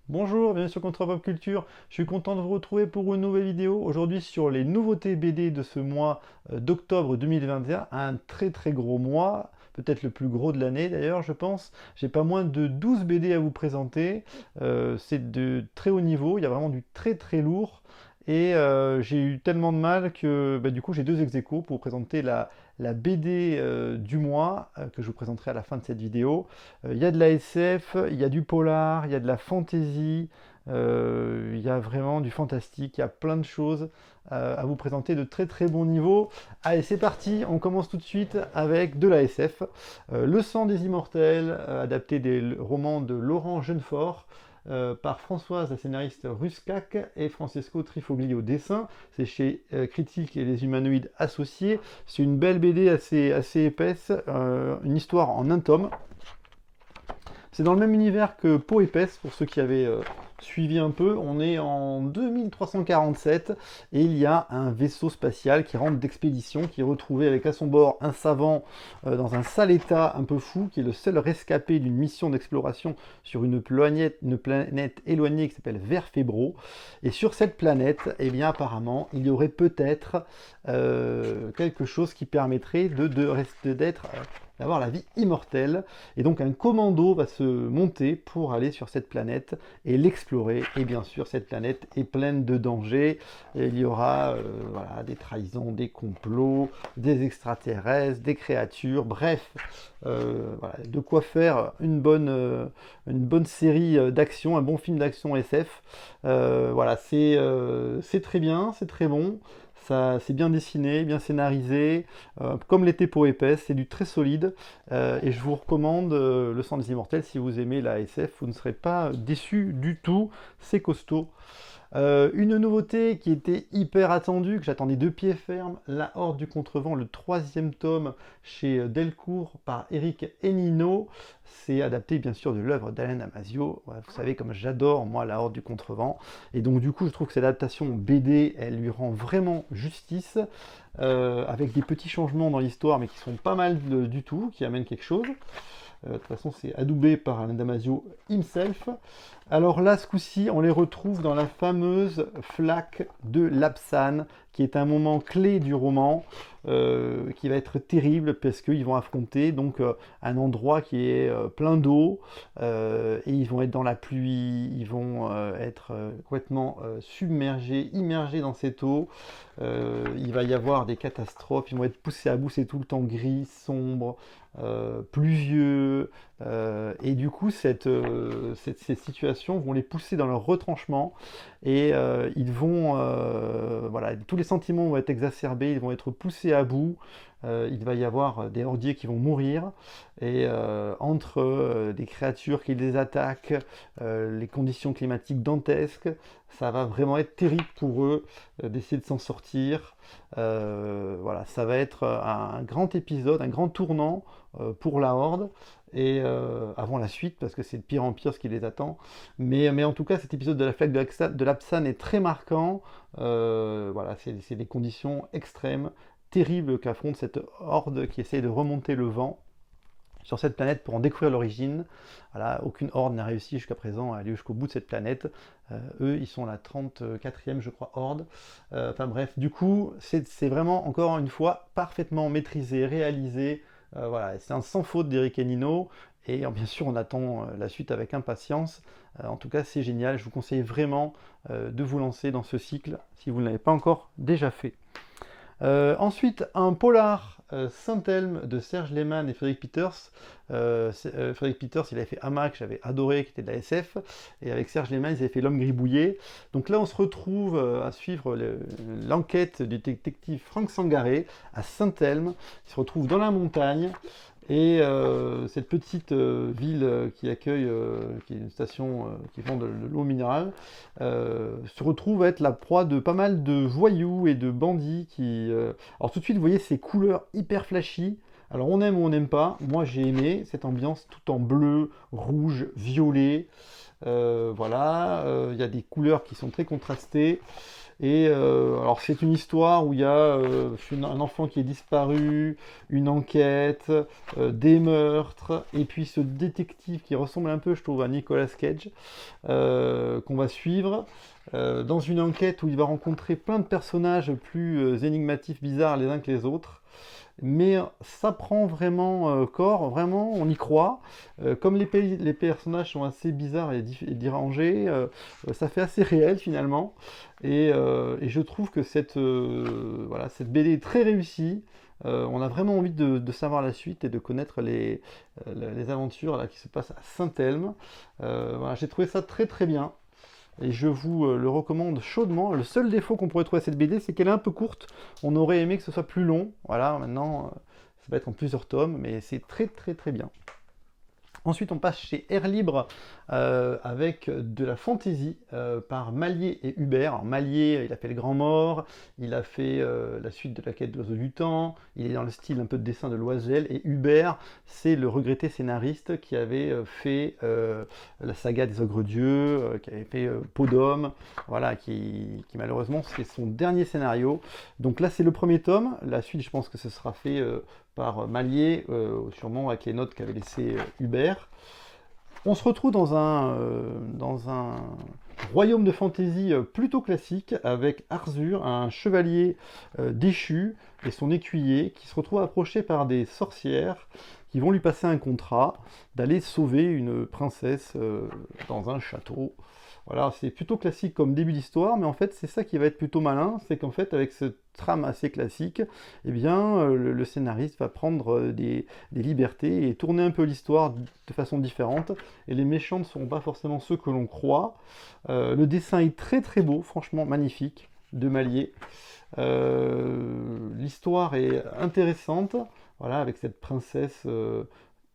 Bonjour, bienvenue sur Contre Pop Culture. Je suis content de vous retrouver pour une nouvelle vidéo. Aujourd'hui sur les nouveautés BD de ce mois d'octobre 2021. Un très très gros mois, peut-être le plus gros de l'année d'ailleurs, je pense. J'ai pas moins de 12 BD à vous présenter. C'est de très haut niveau, il y a vraiment du très très lourd. Et j'ai eu tellement de mal que du coup j'ai deux ex-aequo pour vous présenter la BD du mois que je vous présenterai à la fin de cette vidéo. Il y a de la SF, il y a du polar, il y a de la fantasy, il y a vraiment du fantastique, il y a plein de choses à vous présenter de très très bon niveau. Allez, c'est parti, on commence tout de suite avec de la SF. Le sang des immortels, adapté des romans de Laurent Jeunefort. Par Françoise, la scénariste Ruscac, et Francesco Trifogli au dessin. C'est chez Critique et les Humanoïdes Associés. C'est une belle BD assez épaisse, une histoire en un tome. C'est dans le même univers que Peau épaisse, pour ceux qui avaient suivi un peu. On est en 2347 et il y a un vaisseau spatial qui rentre d'expédition, qui est retrouvé avec à son bord un savant dans un sale état un peu fou, qui est le seul rescapé d'une mission d'exploration sur une planète éloignée qui s'appelle Verfébro. Et sur cette planète, eh bien, apparemment, il y aurait peut-être quelque chose qui permettrait d'avoir la vie immortelle. Et donc un commando va se monter pour aller sur cette planète et l'explorer. Et bien sûr, cette planète est pleine de dangers. Et il y aura voilà, des trahisons, des complots, des extraterrestres, des créatures, bref, voilà, de quoi faire une bonne série d'action, un bon film d'action SF. Voilà, c'est très bien, c'est très bon. Ça, c'est bien dessiné, bien scénarisé, comme l'était Peau épaisse, c'est du très solide. Et je vous recommande Le sang des immortels si vous aimez la SF, vous ne serez pas déçu du tout, c'est costaud. Une nouveauté qui était hyper attendue, que j'attendais de pied ferme, La Horde du Contrevent, le troisième tome chez Delcourt par Eric Enino. C'est adapté bien sûr de l'œuvre d'Alain Damasio. Ouais, vous savez comme j'adore moi La Horde du Contrevent. Et donc du coup je trouve que cette adaptation BD, elle lui rend vraiment justice, avec des petits changements dans l'histoire mais qui sont pas mal du tout, qui amènent quelque chose. De toute façon, c'est adoubé par Alain Damasio himself. Alors là, ce coup-ci, on les retrouve dans la fameuse flaque de l'Absane, qui est un moment clé du roman, qui va être terrible parce qu'ils vont affronter donc un endroit qui est plein d'eau, et ils vont être dans la pluie, ils vont être complètement submergés, immergés dans cette eau. Il va y avoir des catastrophes, ils vont être poussés à bout, c'est tout le temps gris, sombre, pluvieux, et du coup ces situations vont les pousser dans leur retranchement et voilà, tous les sentiments vont être exacerbés, ils vont être poussés à bout. Il va y avoir des hordiers qui vont mourir et entre des créatures qui les attaquent, les conditions climatiques dantesques, ça va vraiment être terrible pour eux d'essayer de s'en sortir. Voilà, ça va être un grand épisode, un grand tournant pour la Horde et avant la suite parce que c'est de pire en pire ce qui les attend. Mais en tout cas, cet épisode de la flaque de l'Absane est très marquant. Voilà, c'est des conditions extrêmes, terribles qu'affronte cette horde qui essaye de remonter le vent sur cette planète pour en découvrir l'origine. Voilà, aucune horde n'a réussi jusqu'à présent à aller jusqu'au bout de cette planète. Eux, ils sont la 34e, je crois, horde. Enfin bref, du coup, c'est vraiment, encore une fois, parfaitement maîtrisé, réalisé. Voilà, c'est un sans faute d'Eric Enino. Et bien sûr, on attend la suite avec impatience. En tout cas, c'est génial. Je vous conseille vraiment de vous lancer dans ce cycle si vous ne l'avez pas encore déjà fait. Ensuite, un polar Saint-Elme de Serge Lehmann et Frédéric Peters. Frédéric Peters, il avait fait Hamac, que j'avais adoré, qui était de la SF. Et avec Serge Lehmann, ils avaient fait L'Homme gribouillé. Donc là, on se retrouve à suivre l'enquête du détective Franck Sangaré à Saint-Elme. Il se retrouve dans la montagne. Et cette petite ville qui accueille, qui est une station qui vend de l'eau minérale, se retrouve à être la proie de pas mal de voyous et de bandits qui... Alors tout de suite, vous voyez ces couleurs hyper flashy. Alors on aime ou on n'aime pas. Moi j'ai aimé cette ambiance tout en bleu, rouge, violet. Voilà, il y a des couleurs qui sont très contrastées. Et alors c'est une histoire où il y a un enfant qui est disparu, une enquête, des meurtres, et puis ce détective qui ressemble un peu, je trouve, à Nicolas Cage, qu'on va suivre dans une enquête où il va rencontrer plein de personnages plus énigmatifs, bizarres les uns que les autres. Mais ça prend vraiment corps, vraiment, on y croit. Comme les personnages sont assez bizarres et dérangés, ça fait assez réel finalement. Et je trouve que voilà, cette BD est très réussie. On a vraiment envie de savoir la suite et de connaître les aventures là, qui se passent à Saint-Elme. Voilà, j'ai trouvé ça très très bien. Et je vous le recommande chaudement. Le seul défaut qu'on pourrait trouver à cette BD, c'est qu'elle est un peu courte. On aurait aimé que ce soit plus long. Voilà, maintenant, ça va être en plusieurs tomes, mais c'est très très très bien. Ensuite, on passe chez Air Libre avec de la fantasy par Mallier et Hubert. Alors, Mallier, il a fait Le Grand Mort, il a fait la suite de La Quête de l'Oiseau du Temps, il est dans le style un peu de dessin de Loisel. Et Hubert, c'est le regretté scénariste qui avait fait la saga des Ogres Dieux, qui avait fait Peau d'Homme, voilà, qui malheureusement, c'est son dernier scénario. Donc là, c'est le premier tome. La suite, je pense que ce sera fait par Mallier, sûrement avec les notes qu'avait laissé Hubert. On se retrouve dans un royaume de fantasy plutôt classique avec Arzur, un chevalier déchu, et son écuyer qui se retrouve approché par des sorcières qui vont lui passer un contrat d'aller sauver une princesse dans un château. Voilà, c'est plutôt classique comme début d'histoire, mais en fait c'est ça qui va être plutôt malin, c'est qu'en fait avec ce trame assez classique, eh bien le scénariste va prendre des libertés et tourner un peu l'histoire de façon différente, et les méchants ne seront pas forcément ceux que l'on croit. Le dessin est très très beau, franchement magnifique, de Mallier. L'histoire est intéressante, voilà, avec cette princesse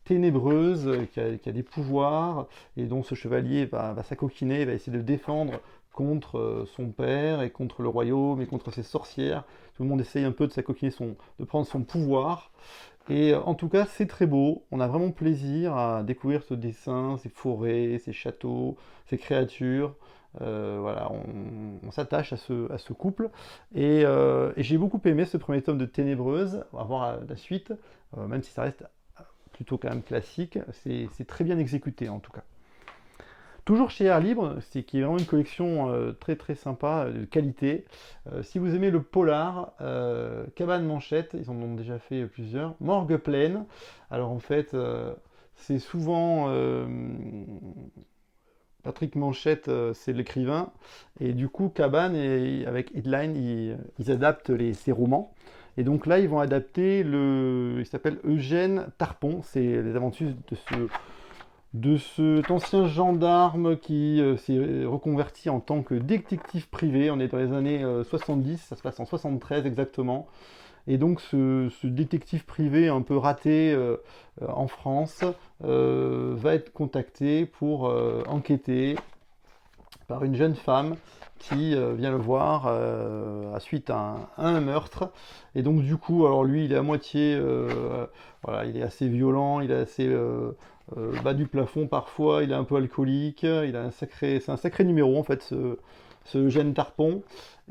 ténébreuse, qui a des pouvoirs, et dont ce chevalier va s'acoquiner, va essayer de défendre contre son père, et contre le royaume, et contre ses sorcières. Tout le monde essaye un peu de s'acoquiner, de prendre son pouvoir. Et en tout cas, c'est très beau. On a vraiment plaisir à découvrir ce dessin, ces forêts, ces châteaux, ces créatures. Voilà, on s'attache à ce couple. Et j'ai beaucoup aimé ce premier tome de Ténébreuse. On va voir la suite, même si ça reste plutôt quand même classique. C'est très bien exécuté en tout cas. Toujours chez Air Libre, qui est vraiment une collection très très sympa, de qualité. Si vous aimez le polar, Cabane Manchette, ils en ont déjà fait plusieurs. Morgue Pleine, alors en fait, c'est souvent Patrick Manchette, c'est l'écrivain, et du coup Cabane, avec Headline, ils adaptent ces romans. Et donc là, ils vont adapter il s'appelle Eugène Tarpon, c'est les aventures de cet ancien gendarme qui s'est reconverti en tant que détective privé. On est dans les années 70, ça se passe en 73 exactement. Et donc ce détective privé un peu raté en France va être contacté pour enquêter par une jeune femme qui vient le voir à suite à un meurtre. Et donc du coup, alors lui, il est à moitié, voilà, il est assez violent, il est assez bas du plafond parfois, il est un peu alcoolique, c'est un sacré numéro en fait, ce Eugène Tarpon.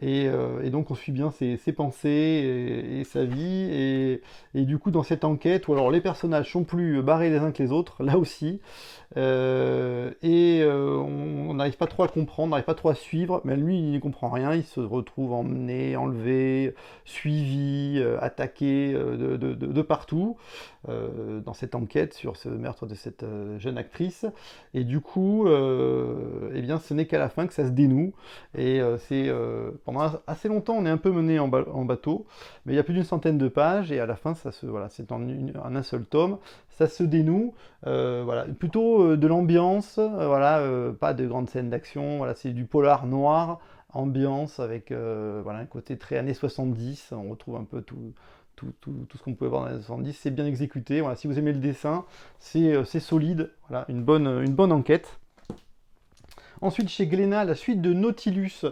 Et donc on suit bien ses pensées et sa vie. Et du coup, dans cette enquête, où alors les personnages sont plus barrés les uns que les autres, là aussi, on n'arrive pas trop à comprendre, on n'arrive pas trop à suivre, mais lui il ne comprend rien, il se retrouve emmené, enlevé, suivi, attaqué de partout dans cette enquête sur ce meurtre de cette jeune actrice. Et du coup, eh bien, ce n'est qu'à la fin que ça se dénoue. Et pendant assez longtemps, on est un peu mené en bateau, mais il y a plus d'une centaine de pages, et à la fin, voilà, c'est en un seul tome, ça se dénoue. Voilà, plutôt de l'ambiance, voilà, pas de grandes scènes d'action, voilà, c'est du polar noir, ambiance, avec voilà, un côté très années 70, on retrouve un peu tout ce qu'on pouvait voir dans les années 70, c'est bien exécuté. Voilà, si vous aimez le dessin, c'est solide, voilà, une bonne enquête. Ensuite, chez Glénat, la suite de Nautilus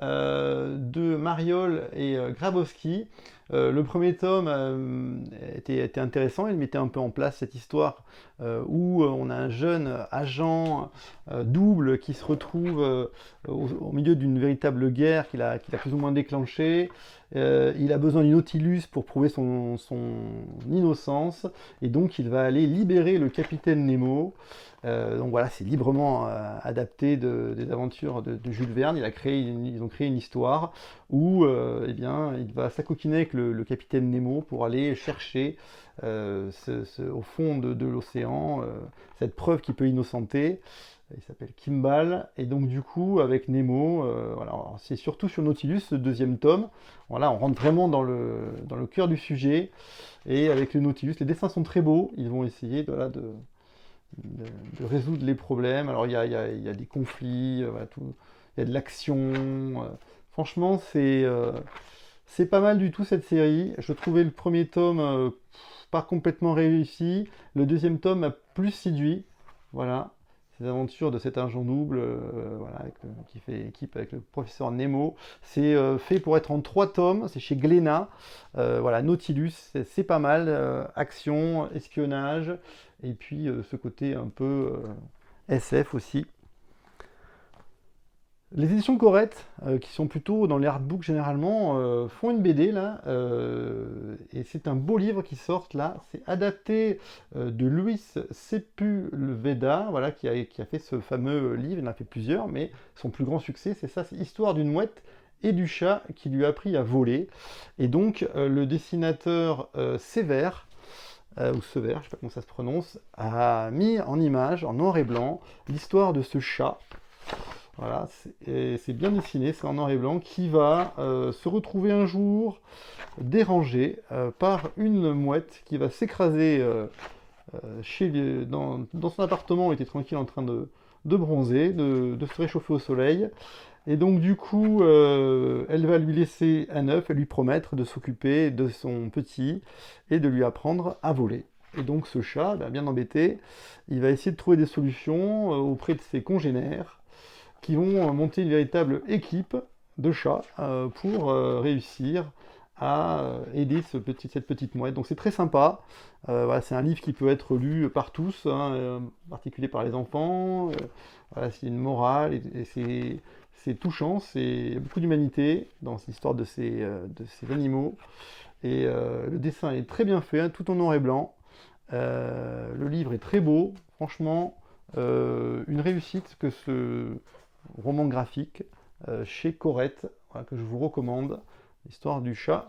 de Mariol et Grabowski. Le premier tome était intéressant, il mettait un peu en place cette histoire où on a un jeune agent double qui se retrouve au milieu d'une véritable guerre qu'il a plus ou moins déclenchée. Il a besoin du Nautilus pour prouver son innocence, et donc il va aller libérer le capitaine Nemo. Donc voilà, c'est librement adapté des aventures de Jules Verne. Ils ont créé une histoire où eh bien, il va s'acoquiner avec le capitaine Nemo pour aller chercher au fond de l'océan cette preuve qui peut innocenter. Il s'appelle Kimball, et donc du coup avec Nemo, voilà, c'est surtout sur Nautilus, ce deuxième tome. Voilà, on rentre vraiment dans le cœur du sujet, et avec le Nautilus, les dessins sont très beaux. Ils vont essayer voilà, de résoudre les problèmes. Alors il y a des conflits, voilà, il y a de l'action. Franchement, c'est pas mal du tout cette série. Je trouvais le premier tome pas complètement réussi. Le deuxième tome m'a plus séduit. Voilà. Ces aventures de cet agent double voilà, qui fait équipe avec le professeur Nemo. C'est fait pour être en 3 tomes. C'est chez Glénat. Voilà, Nautilus, c'est pas mal. Action, espionnage. Et puis ce côté un peu SF aussi. Les éditions Corrette, qui sont plutôt dans les artbooks généralement, font une BD là, et c'est un beau livre qui sort là. C'est adapté de Luis Sepulveda, voilà, qui a fait ce fameux livre. Il en a fait plusieurs, mais son plus grand succès, c'est ça, c'est Histoire d'une mouette et du chat qui lui a appris à voler. Et donc le dessinateur Sévère, ou Sévère, je ne sais pas comment ça se prononce, a mis en image, en noir et blanc, l'histoire de ce chat. Voilà, c'est bien dessiné, c'est en noir et blanc, qui va se retrouver un jour dérangé par une mouette qui va s'écraser dans son appartement. Il était tranquille en train de bronzer, de se réchauffer au soleil. Et donc du coup, elle va lui laisser un œuf et lui promettre de s'occuper de son petit et de lui apprendre à voler. Et donc ce chat, bien embêté, il va essayer de trouver des solutions auprès de ses congénères, qui vont monter une véritable équipe de chats pour réussir à aider cette petite mouette. Donc c'est très sympa. Voilà, c'est un livre qui peut être lu par tous, hein, en particulier par les enfants. Voilà, c'est une morale, et c'est touchant, c'est beaucoup d'humanité dans l'histoire de ces animaux. Et le dessin est très bien fait, hein, tout en noir et blanc. Le livre est très beau, franchement, une réussite que ce roman graphique chez Corrette, voilà, que je vous recommande. L'histoire du chat,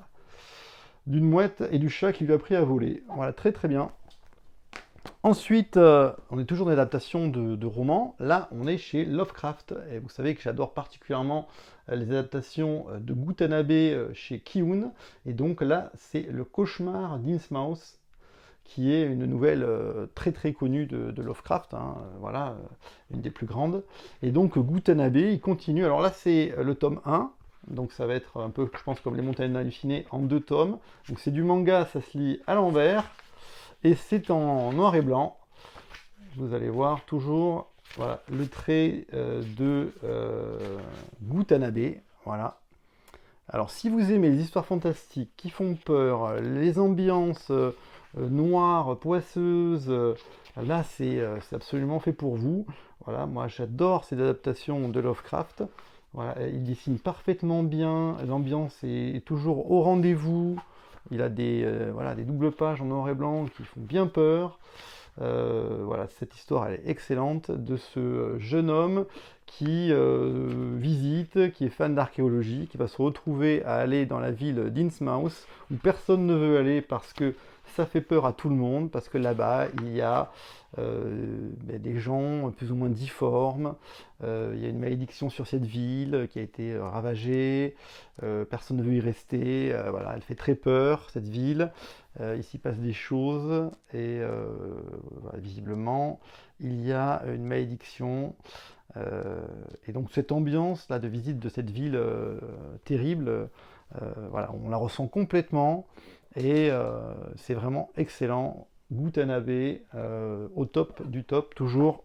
d'une mouette et du chat qui lui a appris à voler. Voilà, très très bien. Ensuite, on est toujours dans l'adaptation de romans. Là, on est chez Lovecraft. Et vous savez que j'adore particulièrement les adaptations de Gutanabe chez Kiun. Et donc là, c'est Le Cauchemar d'Innsmouth, qui est une nouvelle très très connue de Lovecraft, hein, voilà, une des plus grandes. Et donc Gutanabe, il continue. Alors là, c'est le tome 1, donc ça va être un peu, je pense, comme Les Montagnes hallucinées, en 2 tomes. Donc c'est du manga, ça se lit à l'envers, et c'est en noir et blanc. Vous allez voir toujours, voilà, le trait de Gutanabe, voilà. Alors si vous aimez les histoires fantastiques qui font peur, les ambiances noires, poisseuses, là c'est absolument fait pour vous. Voilà, moi j'adore ces adaptations de Lovecraft. Voilà, il dessine parfaitement bien, l'ambiance est toujours au rendez-vous. Il a voilà, des doubles pages en noir et blanc qui font bien peur. Voilà, cette histoire elle est excellente de ce jeune homme qui visite, qui est fan d'archéologie, qui va se retrouver à aller dans la ville d'Innsmouth où personne ne veut aller parce que ça fait peur à tout le monde, parce que là-bas il y a des gens plus ou moins difformes, il y a une malédiction sur cette ville qui a été ravagée, personne ne veut y rester, voilà, elle fait très peur cette ville. Il s'y passe des choses, et voilà, visiblement il y a une malédiction, et donc cette ambiance là de visite de cette ville terrible, voilà, on la ressent complètement, et c'est vraiment excellent. Gutanabe au top du top, toujours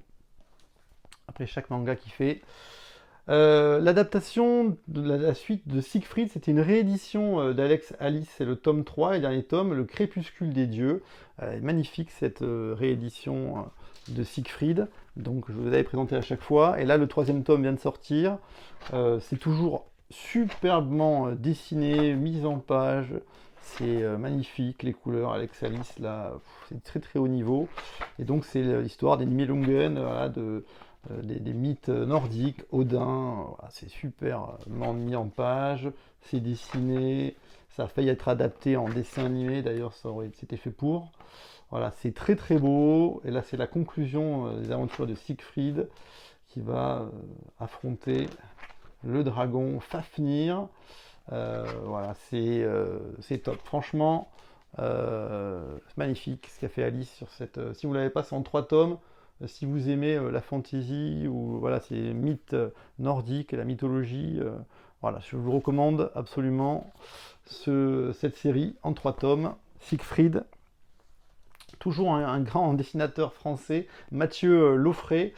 après chaque manga qu'il fait. L'adaptation de la suite de Siegfried, c'était une réédition d'Alex Alice, c'est le tome 3, le dernier tome, Le Crépuscule des Dieux. Magnifique cette réédition de Siegfried, donc je vous l'avais présenté à chaque fois. Et là, le troisième tome vient de sortir. C'est toujours superbement dessiné, mis en page. C'est magnifique, les couleurs Alex Alice, là, c'est très très haut niveau. Et donc c'est l'histoire des Nibelungen, voilà, des mythes nordiques, Odin, voilà, c'est super mis en page, c'est dessiné, ça a failli être adapté en dessin animé, d'ailleurs c'était fait pour. Voilà, c'est très très beau, et là c'est la conclusion des aventures de Siegfried qui va affronter le dragon Fafnir. Voilà, c'est top. Franchement, c'est magnifique ce qu'a fait Alice sur cette. Si vous ne l'avez pas, c'est en 3 tomes. Si vous aimez la fantasy ou voilà, ces mythes nordiques, la mythologie, voilà, je vous recommande absolument cette série en 3 tomes. Siegfried. Toujours un grand dessinateur français, Mathieu Laufrey,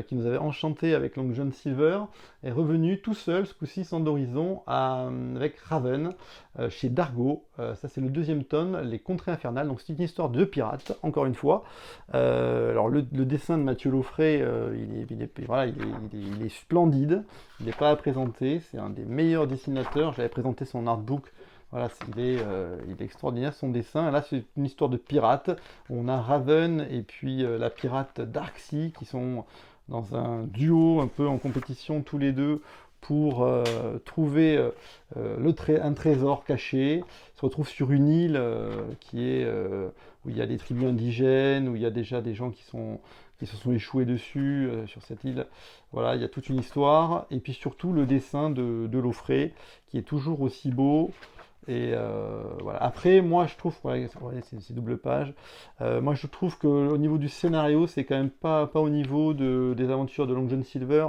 qui nous avait enchanté avec Long John Silver, est revenu tout seul, ce coup-ci sans d'horizon, avec Raven, chez Dargaud. Ça c'est le 2e tome, Les Contrées Infernales. Donc c'est une histoire de pirates, encore une fois. Alors le dessin de Mathieu Laufrey, il est splendide, il n'est pas à présenter, c'est un des meilleurs dessinateurs. J'avais présenté son artbook. Voilà, il est extraordinaire son dessin. Là, c'est une histoire de pirates. On a Raven et puis la pirate Darksea qui sont dans un duo un peu en compétition tous les deux pour trouver un trésor caché. Ils se retrouvent sur une île où il y a des tribus indigènes, où il y a déjà des gens qui se sont échoués dessus sur cette île. Voilà, il y a toute une histoire. Et puis surtout le dessin de Laufrey qui est toujours aussi beau. Et voilà. Après, moi je trouve, c'est double page. Moi je trouve qu'au niveau du scénario, c'est quand même pas au niveau des aventures de Long John Silver.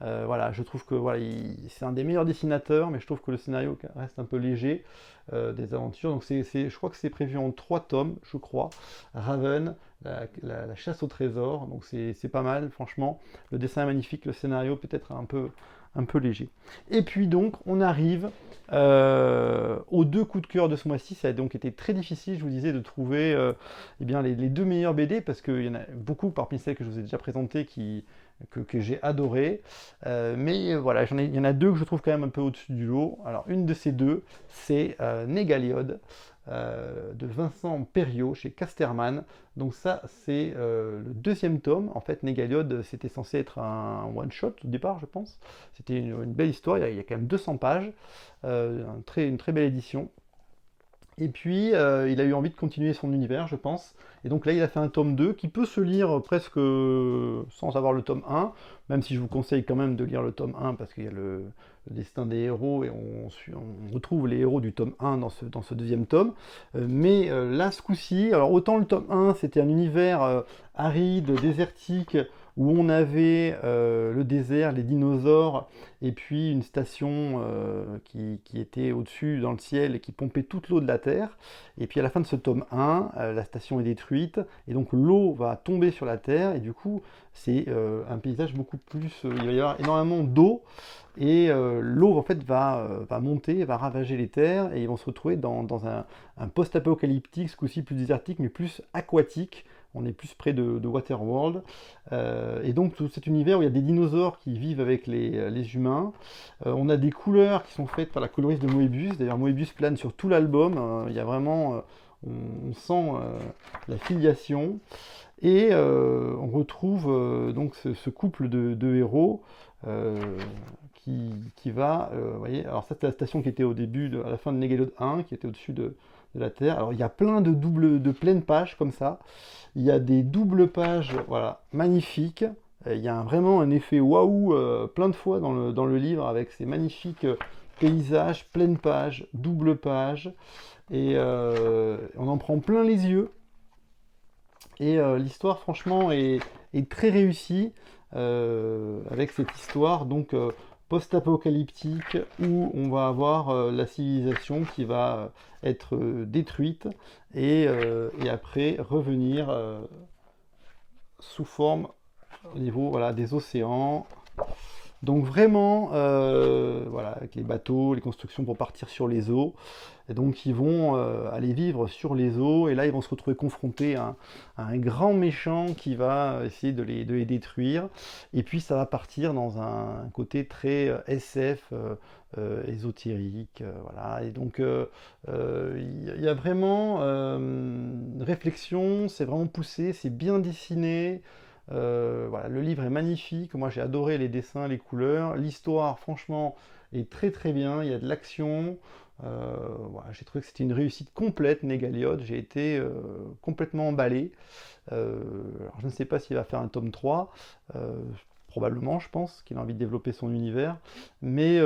Voilà, je trouve que voilà, c'est un des meilleurs dessinateurs, mais je trouve que le scénario reste un peu léger des aventures. Donc je crois que c'est prévu en 3 tomes, je crois. Raven, la chasse au trésor, donc c'est pas mal, franchement. Le dessin est magnifique, le scénario peut-être un peu léger. Et puis donc, on arrive aux 2 coups de cœur de ce mois-ci. Ça a donc été très difficile, je vous disais, de trouver eh bien, les 2 meilleurs BD, parce qu'il y en a beaucoup parmi celles que je vous ai déjà présentées que j'ai adoré. Mais voilà, il y en a 2 que je trouve quand même un peu au-dessus du lot. Alors, une de ces 2, c'est Négaliode, de Vincent Perriot chez Casterman. Donc ça, c'est le 2e tome. En fait, Négaliode, c'était censé être un one-shot au départ, je pense. C'était une belle histoire, il y a quand même 200 pages. Une très belle édition. Et puis, il a eu envie de continuer son univers, je pense. Et donc là, il a fait un tome 2 qui peut se lire presque sans avoir le tome 1, même si je vous conseille quand même de lire le tome 1 parce qu'il y a le destin des héros et on retrouve les héros du tome 1 dans ce 2e tome. Mais là, ce coup-ci, alors autant le tome 1, c'était un univers aride, désertique, où on avait le désert, les dinosaures, et puis une station qui était au-dessus dans le ciel et qui pompait toute l'eau de la Terre. Et puis à la fin de ce tome 1, la station est détruite, et donc l'eau va tomber sur la Terre, et du coup c'est un paysage beaucoup plus... il va y avoir énormément d'eau, et l'eau en fait va monter, va ravager les terres, et ils vont se retrouver dans un post-apocalyptique, ce coup-ci plus désertique, mais plus aquatique. On est plus près de Waterworld. Et donc tout cet univers où il y a des dinosaures qui vivent avec les humains. On a des couleurs qui sont faites par la coloriste de Moebius. D'ailleurs Moebius plane sur tout l'album. Il y a vraiment... on sent la filiation. Et on retrouve donc ce couple de héros qui va... vous voyez, alors ça c'est la station qui était au début, à la fin de Négaliode 1, qui était au-dessus de la Terre. Alors il y a plein de pleines pages comme ça. Il y a des doubles pages, voilà, magnifiques. Il y a vraiment un effet waouh plein de fois dans le livre avec ces magnifiques paysages, pleines pages, doubles pages. Et on en prend plein les yeux. Et l'histoire, franchement, est très réussie avec cette histoire donc post-apocalyptique où on va avoir la civilisation qui va être détruite et après revenir sous forme au niveau voilà, des océans. Donc vraiment, voilà, avec les bateaux, les constructions pour partir sur les eaux. Et donc ils vont aller vivre sur les eaux, et là ils vont se retrouver confrontés à un grand méchant qui va essayer de les détruire. Et puis ça va partir dans un côté très SF, ésotérique, voilà. Et donc il y a vraiment une réflexion, c'est vraiment poussé, c'est bien dessiné. Voilà, le livre est magnifique, moi j'ai adoré les dessins, les couleurs, l'histoire franchement est très très bien, il y a de l'action. Voilà, j'ai trouvé que c'était une réussite complète, Négaliot, j'ai été complètement emballé. Alors je ne sais pas s'il va faire un tome 3, probablement je pense qu'il a envie de développer son univers, mais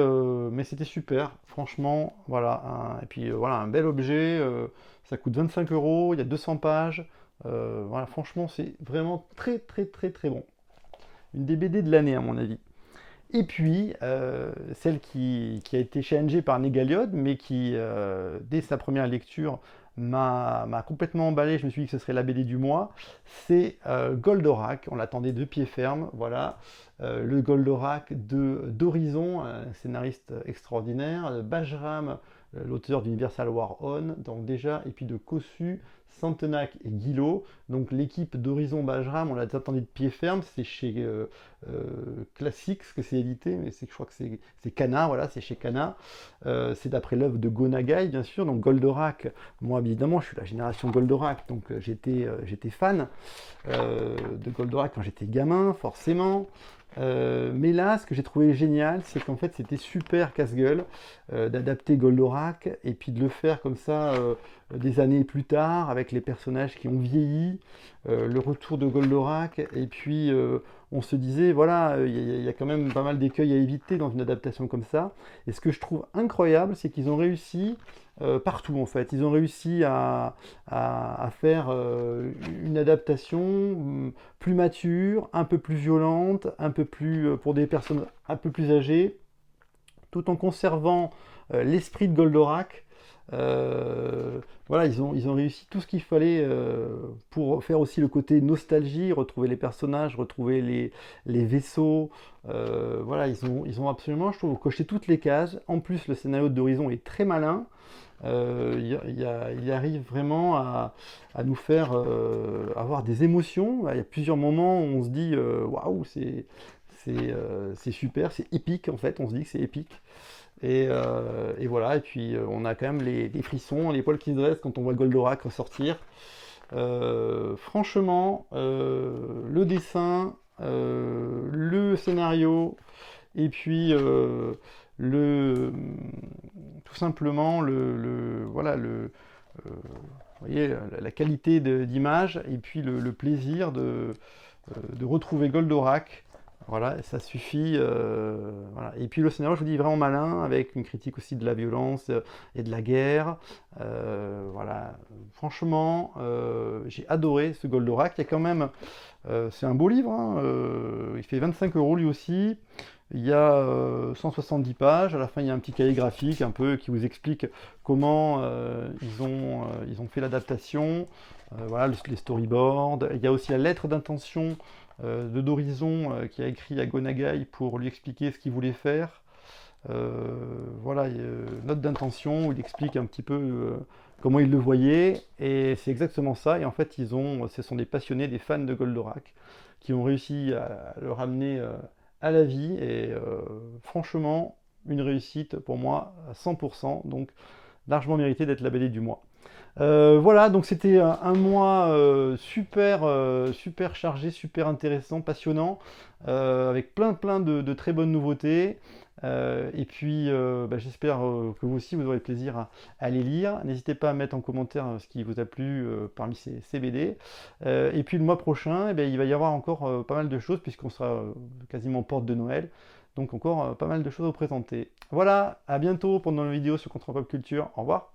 c'était super, franchement, voilà, et puis voilà, un bel objet, ça coûte 25 euros, il y a 200 pages. Voilà, franchement, c'est vraiment très très très très bon. Une des BD de l'année à mon avis. Et puis, celle qui a été challengée par Négaliot, mais qui, dès sa première lecture, m'a complètement emballé. Je me suis dit que ce serait la BD du mois. C'est Goldorak. On l'attendait de pied ferme. Voilà. Le Goldorak d'Horizon, un scénariste extraordinaire. Bajram, l'auteur d'Universal War On. Donc déjà, et puis de Kossu, Santenac et Guillot. Donc l'équipe d'Horizon Bajram, on l'a attendu de pied ferme. C'est chez Classics que c'est édité, mais je crois que c'est Kana, voilà, c'est chez Kana. C'est d'après l'œuvre de Gonagai, bien sûr. Donc Goldorak, moi évidemment, je suis la génération Goldorak, donc j'étais fan de Goldorak quand j'étais gamin, forcément. Mais là, ce que j'ai trouvé génial, c'est qu'en fait, c'était super casse-gueule d'adapter Goldorak et puis de le faire comme ça des années plus tard, avec les personnages qui ont vieilli, le retour de Goldorak, et puis on se disait, voilà, il y a quand même pas mal d'écueils à éviter dans une adaptation comme ça. Et ce que je trouve incroyable, c'est qu'ils ont réussi partout en fait. Ils ont réussi à faire une adaptation plus mature, un peu plus violente, un peu plus pour des personnes un peu plus âgées, tout en conservant l'esprit de Goldorak. Voilà, ils ont réussi tout ce qu'il fallait pour faire aussi le côté nostalgie, retrouver les personnages, retrouver les vaisseaux. Voilà, ils ont absolument, je trouve, coché toutes les cases. En plus, le scénario d'Horizon est très malin. Il arrive vraiment à nous faire avoir des émotions. Il y a plusieurs moments où on se dit waouh, c'est super, c'est épique en fait, on se dit que c'est épique. Et voilà, et puis on a quand même les frissons, les poils qui se dressent quand on voit Goldorak ressortir. Franchement, le dessin, le scénario, et puis tout simplement voilà, vous voyez, la qualité d'image, et puis le plaisir de retrouver Goldorak. Voilà, ça suffit. Voilà. Et puis le scénario, je vous dis, vraiment malin, avec une critique aussi de la violence et de la guerre. Voilà, franchement, j'ai adoré ce Goldorak. Il y a quand même, c'est un beau livre, hein, il fait 25 euros lui aussi. Il y a 170 pages. À la fin, il y a un petit cahier graphique un peu qui vous explique comment ils ont fait l'adaptation. Voilà, les storyboards. Il y a aussi la lettre d'intention d'Horizon qui a écrit à Gonagai pour lui expliquer ce qu'il voulait faire. Voilà, note d'intention où il explique un petit peu comment il le voyait, et c'est exactement ça. Et en fait, ce sont des passionnés, des fans de Goldorak qui ont réussi à le ramener à la vie, et franchement, une réussite pour moi à 100%, donc largement mérité d'être la BD du mois. Voilà, donc c'était un mois super chargé, super intéressant, passionnant, avec plein de très bonnes nouveautés. Et puis bah, j'espère que vous aussi vous aurez plaisir à les lire. N'hésitez pas à mettre en commentaire ce qui vous a plu parmi ces BD. Et puis le mois prochain, eh bien, il va y avoir encore pas mal de choses, puisqu'on sera quasiment porte de Noël. Donc encore pas mal de choses à vous présenter. Voilà, à bientôt pour une nouvelle vidéo sur Contre Pop Culture. Au revoir.